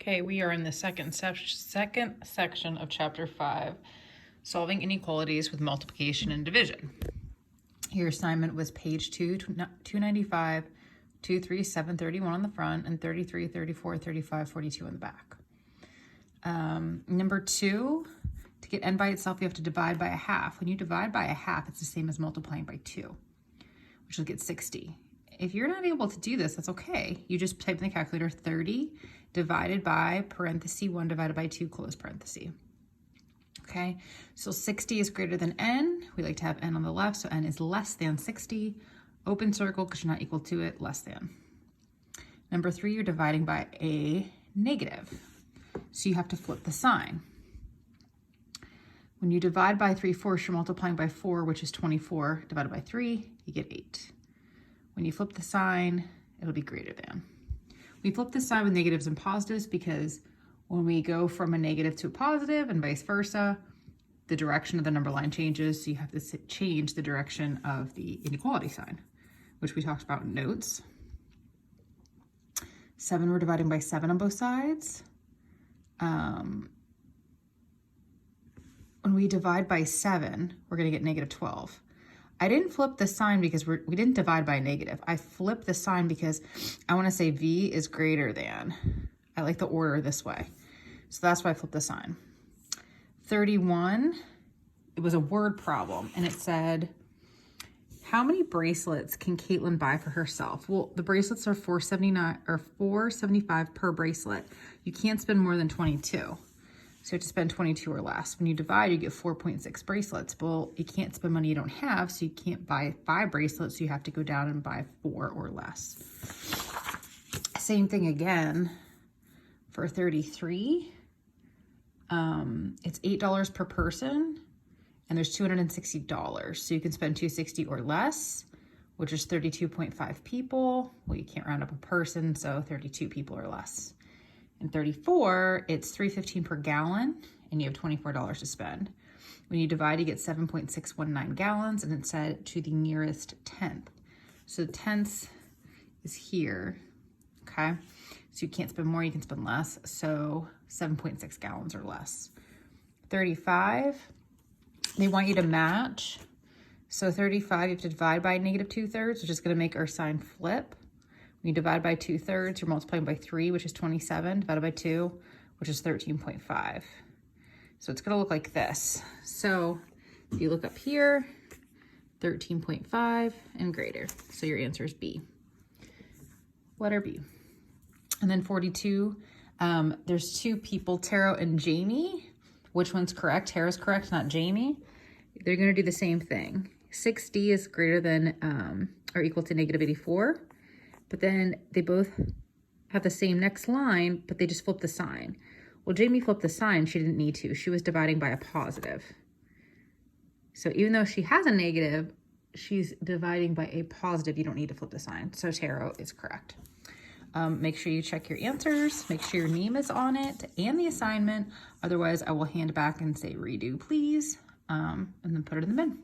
Okay, we are in the second section of chapter 5, solving inequalities with multiplication and division. Your assignment was page 295, 237, 31 on the front, and 33, 34, 35, 42 on the back. Number 2, to get n by itself, you have to divide by a half. When you divide by a half, it's the same as multiplying by 2, which will get 60. If you're not able to do this, that's okay. You just type in the calculator 30 divided by parenthesis 1 divided by 2 close parenthesis. Okay, so 60 is greater than n. We like to have n on the left, so n is less than 60. Open circle because you're not equal to it, less than. Number 3, you're dividing by a negative. So you have to flip the sign. When you divide by 3/4, you're multiplying by 4, which is 24 divided by 3, you get 8. When you flip the sign, it'll be greater than. We flip the sign with negatives and positives because when we go from a negative to a positive and vice versa, the direction of the number line changes. So you have to change the direction of the inequality sign, which we talked about in notes. 7, we're dividing by 7 on both sides. When we divide by 7, we're going to get negative 12. I didn't flip the sign because we didn't divide by a negative. I flipped the sign because I want to say V is greater than. I like the order this way. So that's why I flipped the sign. 31, it was a word problem, and it said, how many bracelets can Caitlin buy for herself? Well, the bracelets are $475 per bracelet. You can't spend more than 22. So you have to spend 22 or less. When you divide, you get 4.6 bracelets. Well, you can't spend money you don't have, so you can't buy 5 bracelets, so you have to go down and buy 4 or less. Same thing again for 33. It's $8 per person, and there's $260. So you can spend $260 or less, which is 32.5 people. Well, you can't round up a person, so 32 people or less. And 34, it's $3.15 per gallon, and you have $24 to spend. When you divide, you get 7.619 gallons, and it said to the nearest tenth. So tenths is here, okay? So you can't spend more, you can spend less, so 7.6 gallons or less. 35, they want you to match. So 35, you have to divide by negative 2/3, which is gonna make our sign flip. When you divide by 2/3, you're multiplying by 3, which is 27, divided by 2, which is 13.5. So it's gonna look like this. So if you look up here, 13.5 and greater. So your answer is B. Letter B. And then 42, there's 2 people, Tara and Jamie. Which one's correct? Tara's correct, not Jamie. They're gonna do the same thing. 6D is greater than or equal to negative 84. But then they both have the same next line, but they just flipped the sign. Well, Jamie flipped the sign, she didn't need to. She was dividing by a positive. So even though she has a negative, she's dividing by a positive. You don't need to flip the sign. So Tara is correct. Make sure you check your answers. Make sure your name is on it and the assignment. Otherwise, I will hand back and say redo, please, and then put it in the bin.